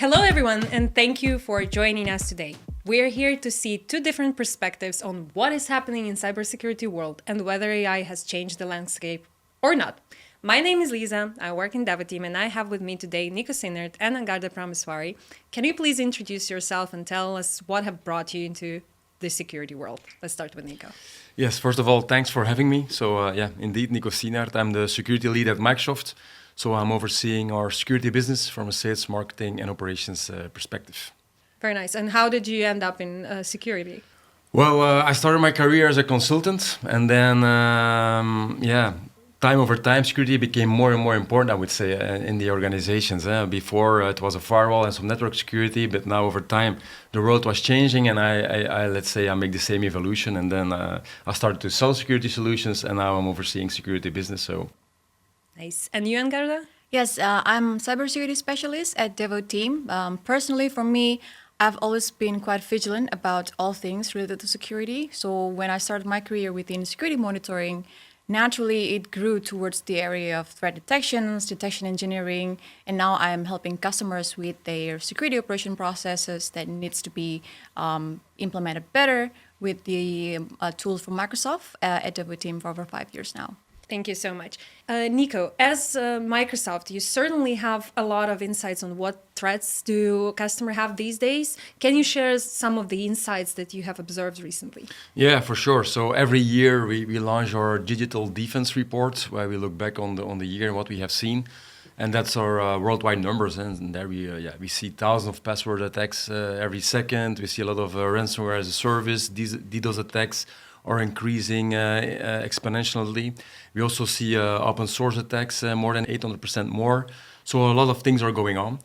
Hello everyone, and thank you for joining us today. We're here to see two different perspectives on what is happening in cybersecurity world and whether AI has changed the landscape or not. My name is Lisa, I work in Devoteam, and I have with me today Nico Sinert and Angarda Prameswari. Can you please introduce yourself and tell us what have brought you into the security world? Let's start with Nico. Yes, first of all, thanks for having me. So indeed, Nico Sinert, I'm the security lead at Microsoft. So I'm overseeing our security business from a sales, marketing, and operations perspective. Very nice. And how did you end up in security? Well, I started my career as a consultant, and then, time over time, security became more and more important, I would say, in the organizations. Before, it was a firewall and some network security, but now over time, the world was changing, and I let's say, I make the same evolution, and then I started to sell security solutions, and now I'm overseeing security business, so... Nice. And you, Angarda? Yes, I'm cybersecurity specialist at Devoteam. Personally, for me, I've always been quite vigilant about all things related to security. So when I started my career within security monitoring, naturally it grew towards the area of threat detections, detection engineering, and now I'm helping customers with their security operation processes that needs to be implemented better with the tools from Microsoft at Devoteam for over 5 years now. Thank you so much. Nico, as Microsoft, you certainly have a lot of insights on what threats do customers have these days. Can you share some of the insights that you have observed recently? Yeah, for sure. So every year we launch our digital defense report, where we look back on the year and what we have seen. And that's our worldwide numbers. And there we see thousands of password attacks every second. We see a lot of ransomware as a service, DDoS attacks are increasing exponentially. We also see open source attacks more than 800% more. So a lot of things are going on.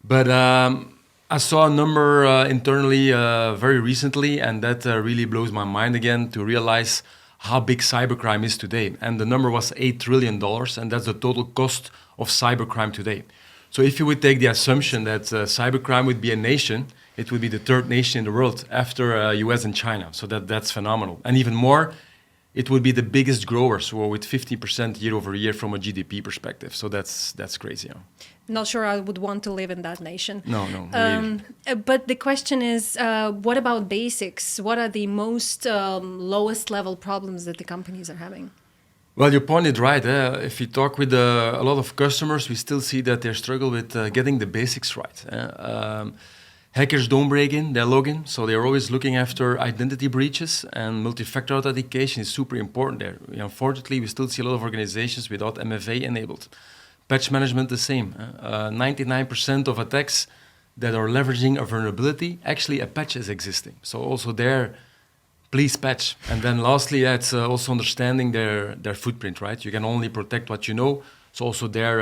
But I saw a number internally very recently, and that really blows my mind again to realize how big cybercrime is today. And the number was $8 trillion, and that's the total cost of cybercrime today. So if you would take the assumption that cybercrime would be a nation, it would be the third nation in the world after US and China. So that's phenomenal. And even more, it would be the biggest grower, so with 50% year over year from a GDP perspective. So that's crazy. Yeah. Not sure I would want to live in that nation. No. But the question is, what about basics? What are the most lowest level problems that the companies are having? Well, you pointed right. If you talk with a lot of customers, we still see that they struggle with getting the basics right. Hackers don't break in, they log in, so they're always looking after identity breaches, and multi-factor authentication is super important there. Unfortunately, we still see a lot of organizations without MFA enabled. Patch management the same. 99% of attacks that are leveraging a vulnerability, actually a patch is existing. So also there, please patch. And then lastly, it's also understanding their footprint, right? You can only protect what you know. So also there,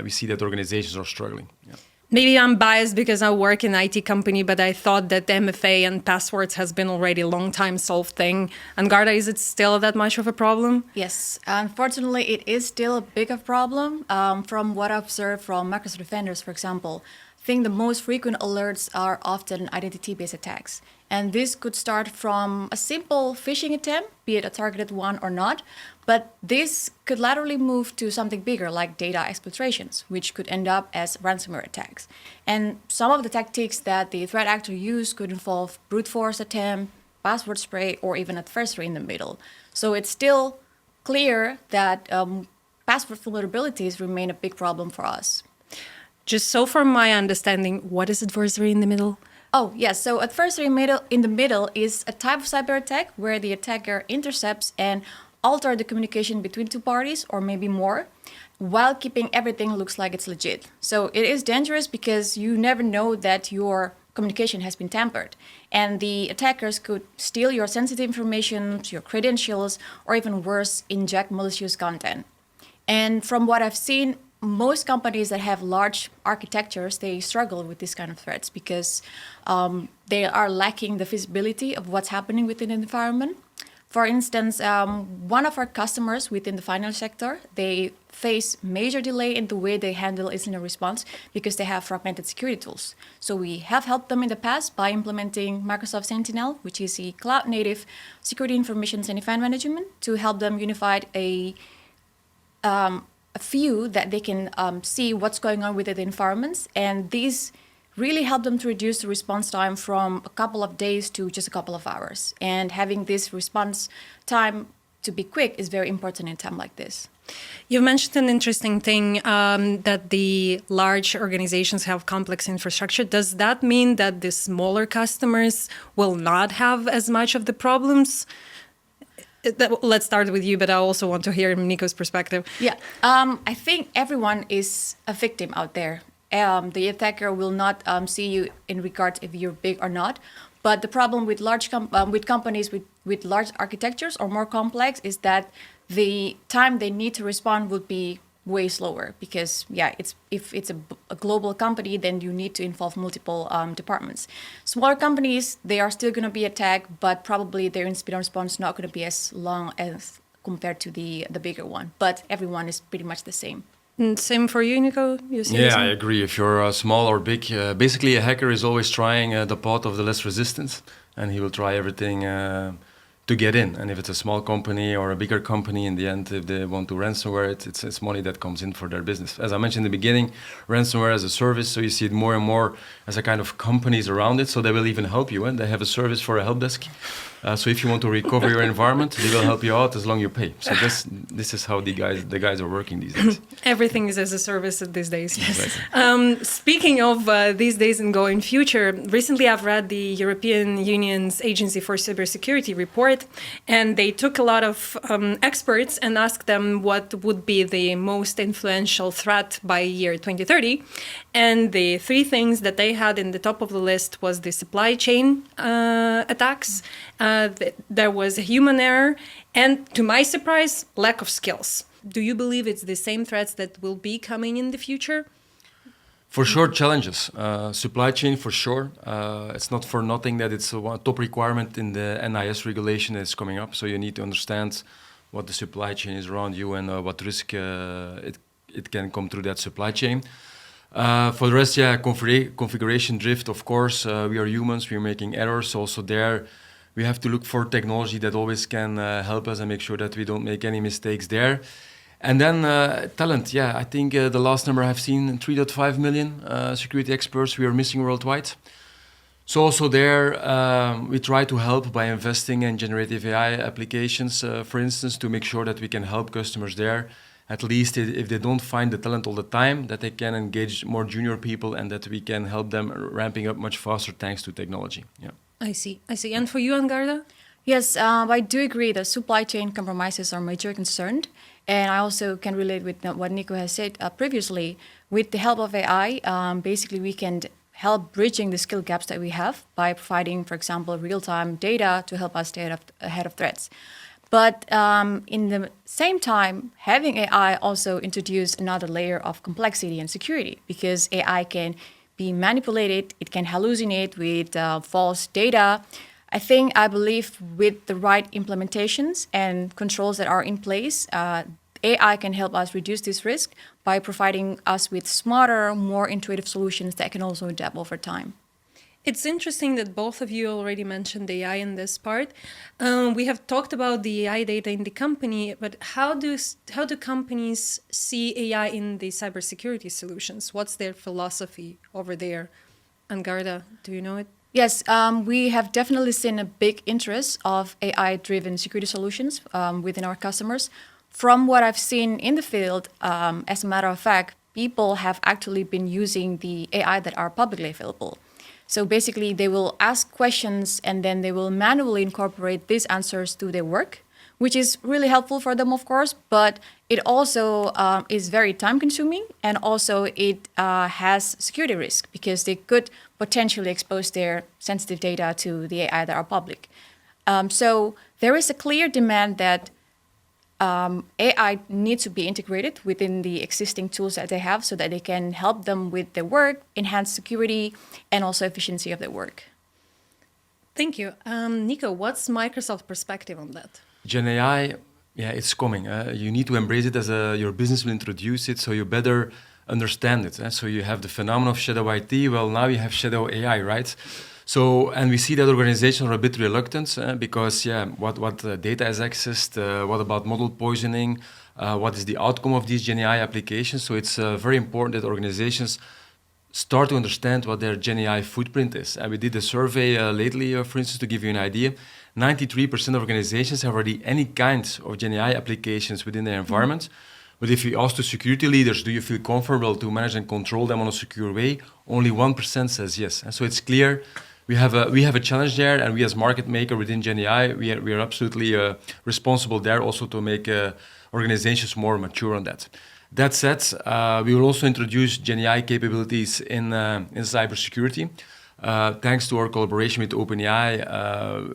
we see that organizations are struggling. Yeah. Maybe I'm biased because I work in an IT company, but I thought that MFA and passwords has been already a long time solved thing. And Garda, is it still that much of a problem? Yes, unfortunately, it is still a big of problem. From what I've observed from Microsoft Defenders, for example, I think the most frequent alerts are often identity-based attacks. And this could start from a simple phishing attempt, be it a targeted one or not, but this could laterally move to something bigger like data exploitations, which could end up as ransomware attacks. And some of the tactics that the threat actor use could involve brute force attempt, password spray, or even adversary in the middle. So it's still clear that password vulnerabilities remain a big problem for us. Just so from my understanding, what is adversary in the middle? Oh, yes. So adversary in the middle is a type of cyber attack where the attacker intercepts and alter the communication between two parties or maybe more, while keeping everything looks like it's legit. So it is dangerous because you never know that your communication has been tampered. And the attackers could steal your sensitive information, your credentials, or even worse, inject malicious content. And from what I've seen, most companies that have large architectures, they struggle with these kind of threats because they are lacking the visibility of what's happening within the environment. For instance, one of our customers within the finance sector, they face major delay in the way they handle incident response because they have fragmented security tools. So we have helped them in the past by implementing Microsoft Sentinel, which is a cloud-native security information and event management, to help them unify a view that they can see what's going on within the environments. And these really help them to reduce the response time from a couple of days to just a couple of hours. And having this response time to be quick is very important in a time like this. You mentioned an interesting thing that the large organizations have complex infrastructure. Does that mean that the smaller customers will not have as much of the problems? Let's start with you, but I also want to hear Nico's perspective. Yeah, I think everyone is a victim out there. The attacker will not see you in regards if you're big or not. But the problem with with companies with large architectures or more complex is that the time they need to respond would be way slower because, if it's a global company, then you need to involve multiple departments. Smaller companies, they are still going to be attacked, but probably their speed of response is not going to be as long as compared to the bigger one. But everyone is pretty much the same. And same for you, Nico? You see Yeah, I agree. If you're small or big, basically a hacker is always trying the path of the less resistance, and he will try everything to get in. And if it's a small company or a bigger company, in the end, if they want to ransomware it, it's money that comes in for their business. As I mentioned in the beginning, ransomware as a service, so you see it more and more as a kind of companies around it, so they will even help you. And they have a service for a help desk. So if you want to recover your environment, they will help you out as long as you pay. So this is how the guys are working these days. Everything is as a service these days. Exactly. Speaking of these days and going future, recently I've read the European Union's Agency for Cybersecurity report, and they took a lot of experts and asked them what would be the most influential threat by year 2030. And the three things that they had in the top of the list was the supply chain attacks, there was a human error, and to my surprise, lack of skills. Do you believe it's the same threats that will be coming in the future? For sure, challenges. Supply chain, for sure. It's not for nothing that it's a top requirement in the NIS regulation that is coming up. So you need to understand what the supply chain is around you and what risk it can come through that supply chain. For the rest, configuration drift, of course. We are humans, we are making errors. Also there, we have to look for technology that always can help us and make sure that we don't make any mistakes there. And then talent, I think the last number I've seen, 3.5 million security experts we are missing worldwide. So also there, we try to help by investing in generative AI applications, for instance, to make sure that we can help customers there. At least if they don't find the talent all the time, that they can engage more junior people and that we can help them ramping up much faster thanks to technology. Yeah. I see. And for you, Angarda? Yes, I do agree that supply chain compromises are a major concern. And I also can relate with what Nico has said previously. With the help of AI, basically we can help bridging the skill gaps that we have by providing, for example, real-time data to help us stay ahead of threats. But in the same time, having AI also introduced another layer of complexity and security because AI can be manipulated, it can hallucinate with false data. I believe with the right implementations and controls that are in place, AI can help us reduce this risk by providing us with smarter, more intuitive solutions that can also adapt over time. It's interesting that both of you already mentioned AI in this part. We have talked about the AI data in the company, but how do companies see AI in the cybersecurity solutions? What's their philosophy over there? Angarda, do you know it? Yes, we have definitely seen a big interest of AI-driven security solutions within our customers. From what I've seen in the field, as a matter of fact, people have actually been using the AI that are publicly available. So basically, they will ask questions and then they will manually incorporate these answers to their work, which is really helpful for them, of course, but it also is very time-consuming and also it has security risk because they could potentially expose their sensitive data to the AI that are public. So there is a clear demand that AI needs to be integrated within the existing tools that they have so that they can help them with their work, enhance security, and also efficiency of their work. Thank you. Nico, what's Microsoft's perspective on that? Gen AI, it's coming. You need to embrace it as your business will introduce it, so you better understand it. So you have the phenomenon of shadow IT. Well, now you have shadow AI, right? So, and we see that organizations are a bit reluctant because, what data is accessed? What about model poisoning? What is the outcome of these Gen AI applications? So it's very important that organizations start to understand what their GenAI footprint is. And we did a survey lately, for instance, to give you an idea. 93% of organizations have already any kind of GenAI applications within their environment. But if you ask the security leaders, do you feel comfortable to manage and control them on a secure way? Only 1% says yes. And so it's clear we have a challenge there, and we as market maker within GenAI, we are absolutely responsible there also to make organizations more mature on that. That said, we will also introduce GenAI capabilities in cybersecurity. Thanks to our collaboration with OpenAI,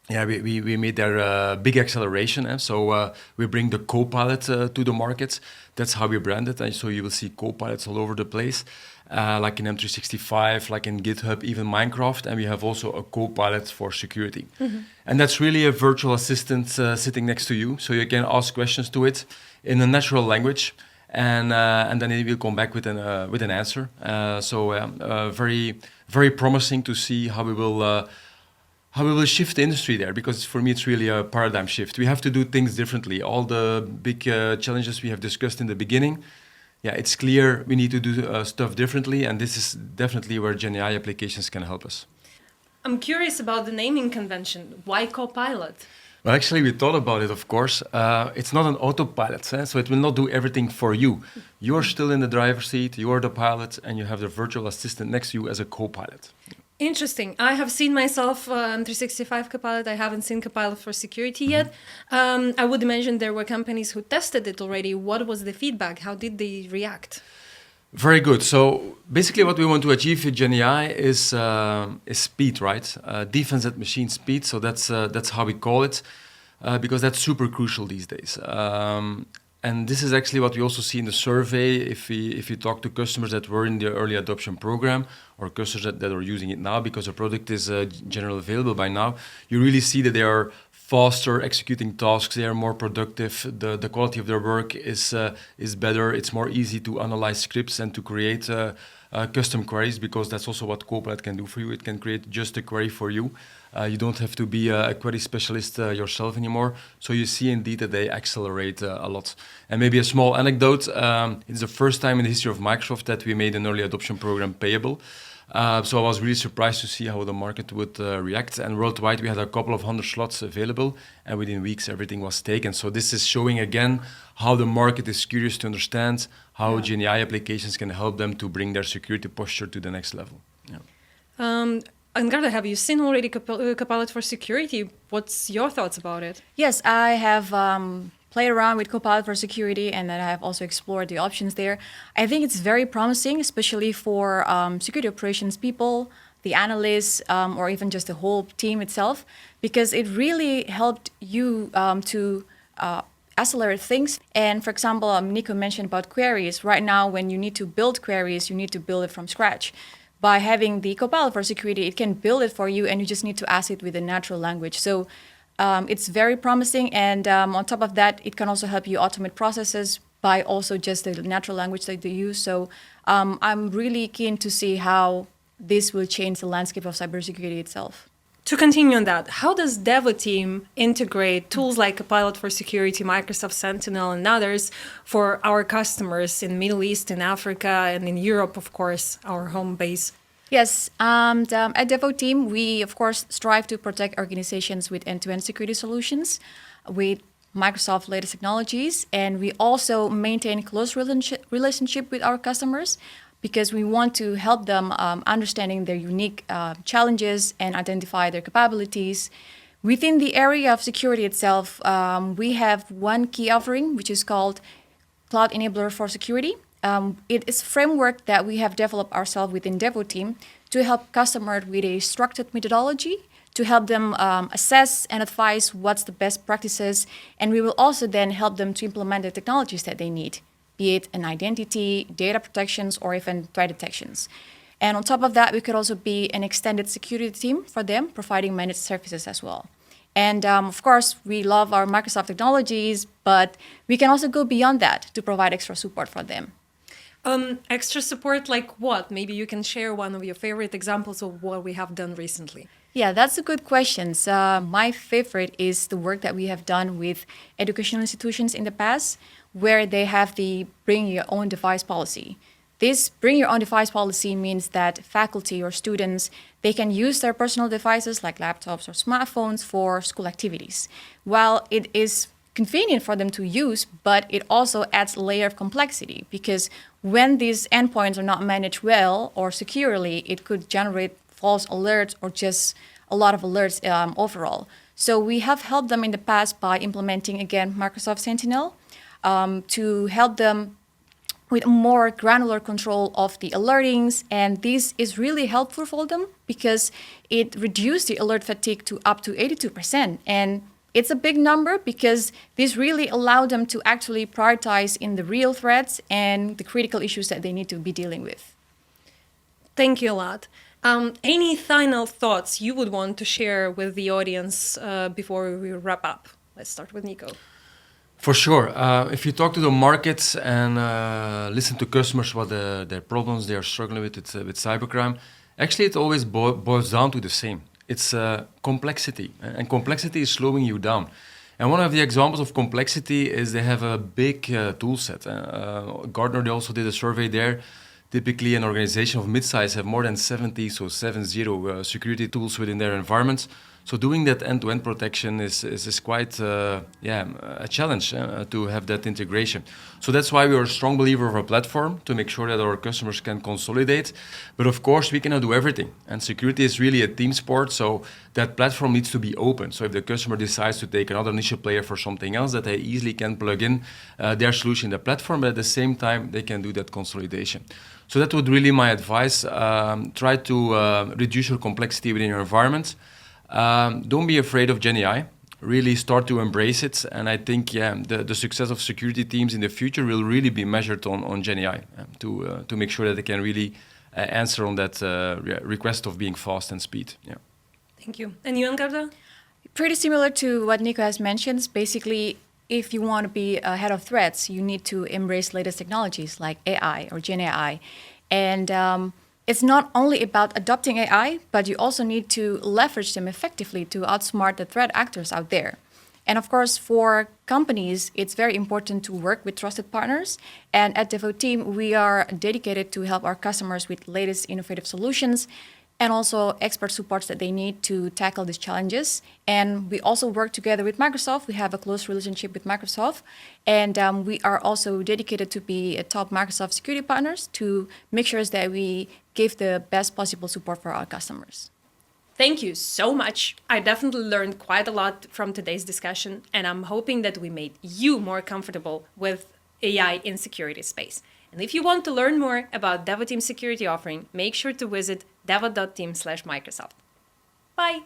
we made there big acceleration. So we bring the Copilot to the market. That's how we brand it. And so you will see Copilots all over the place, like in M365, like in GitHub, even Minecraft. And we have also a Copilot for security. Mm-hmm. And that's really a virtual assistant sitting next to you. So you can ask questions to it in a natural language. And then it will come back with an answer. Very, very promising to see how we will shift the industry there, because for me it's really a paradigm shift. We have to do things differently. All the big challenges we have discussed in the beginning, it's clear we need to do stuff differently, and this is definitely where GenAI applications can help us. I'm curious about the naming convention. Why Copilot? Well, actually, we thought about it, of course. It's not an autopilot, so it will not do everything for you. You're still in the driver's seat, you're the pilot, and you have the virtual assistant next to you as a co-pilot. Interesting. I have seen myself on 365 Copilot. I haven't seen Copilot for security yet. I would imagine there were companies who tested it already. What was the feedback? How did they react? Very good. So basically what we want to achieve with GenAI is speed, right? Defense at machine speed. So that's how we call it, because that's super crucial these days. And this is actually what we also see in the survey. If you talk to customers that were in the early adoption program, or customers that are using it now because the product is generally available by now, you really see that they are faster executing tasks, they are more productive, the quality of their work is better, it's more easy to analyze scripts and to create custom queries, because that's also what Copilot can do for you. It can create just a query for you. You don't have to be a query specialist yourself anymore. So you see indeed that they accelerate a lot. And maybe a small anecdote, it's the first time in the history of Microsoft that we made an early adoption program payable. So I was really surprised to see how the market would react. And worldwide, we had a couple of 100 slots available, and within weeks, everything was taken. So this is showing again how the market is curious to understand how GenAI applications can help them to bring their security posture to the next level. Yeah. Angarda, have you seen already Copilot for security? What's your thoughts about it? Yes, I have played around with Copilot for security, and then I have also explored the options there. I think it's very promising, especially for security operations people, the analysts, or even just the whole team itself, because it really helped you to accelerate things. And for example, Nico mentioned about queries. Right now, when you need to build queries, you need to build it from scratch. By having the Copilot for security, it can build it for you, and you just need to ask it with a natural language. So it's very promising, and on top of that, it can also help you automate processes by also just the natural language that they use. So I'm really keen to see how this will change the landscape of cybersecurity itself. To continue on that, how does Devoteam integrate tools like Copilot for security, Microsoft Sentinel, and others for our customers in Middle East, in Africa, and in Europe, of course, our home base? Yes, and at Devoteam, we, of course, strive to protect organizations with end-to-end security solutions with Microsoft latest technologies, and we also maintain close relationship with our customers, because we want to help them understanding their unique challenges and identify their capabilities. Within the area of security itself, we have one key offering, which is called Cloud Enabler for Security. It is a framework that we have developed ourselves within Devoteam to help customers with a structured methodology, to help them assess and advise what's the best practices, and we will also then help them to implement the technologies that they need, be it an identity, data protections, or even threat detections. And on top of that, we could also be an extended security team for them, providing managed services as well. And of course, we love our Microsoft technologies, but we can also go beyond that to provide extra support for them. Extra support like what? Maybe you can share one of your favorite examples of what we have done recently. Yeah, that's a good question. My favorite is the work that we have done with educational institutions in the past, where they have the bring your own device policy. This bring your own device policy means that faculty or students, they can use their personal devices like laptops or smartphones for school activities. While it is convenient for them to use, but it also adds a layer of complexity because when these endpoints are not managed well or securely, it could generate false alerts or just a lot of alerts overall. So we have helped them in the past by implementing, again, Microsoft Sentinel to help them with more granular control of the alertings. And this is really helpful for them because it reduced the alert fatigue to up to 82%. And it's a big number because this really allowed them to actually prioritize in the real threats and the critical issues that they need to be dealing with. Thank you a lot. Any final thoughts you would want to share with the audience before we wrap up? Let's start with Nico. For sure. If you talk to the markets and listen to customers what their problems they are struggling with cybercrime, actually it always boils down to the same. It's complexity, and complexity is slowing you down. And one of the examples of complexity is they have a big tool set. Gartner, they also did a survey there. Typically, an organization of mid-size have more than 70 security tools within their environments. So doing that end-to-end protection is quite a challenge to have that integration. So that's why we are a strong believer of our platform to make sure that our customers can consolidate. But of course, we cannot do everything. And security is really a team sport, so that platform needs to be open. So if the customer decides to take another niche player for something else, that they easily can plug in their solution in the platform, but at the same time, they can do that consolidation. So that would really my advice. Try to reduce your complexity within your environment. Don't be afraid of GenAI. Really start to embrace it. And I think the success of security teams in the future will really be measured on GenAI to make sure that they can really answer on that request of being fast and speed. Yeah. Thank you. And you, Engarda? Pretty similar to what Nico has mentioned. Basically, if you want to be ahead of threats, you need to embrace latest technologies like AI or GenAI. And it's not only about adopting AI, but you also need to leverage them effectively to outsmart the threat actors out there. And of course, for companies, it's very important to work with trusted partners. And at Devoteam, we are dedicated to help our customers with latest innovative solutions and also expert supports that they need to tackle these challenges. And we also work together with Microsoft. We have a close relationship with Microsoft. And we are also dedicated to be a top Microsoft security partners to make sure that we give the best possible support for our customers. Thank you so much. I definitely learned quite a lot from today's discussion, and I'm hoping that we made you more comfortable with AI in security space. And if you want to learn more about Devoteam's security offering, make sure to visit devo.team/Microsoft. Bye.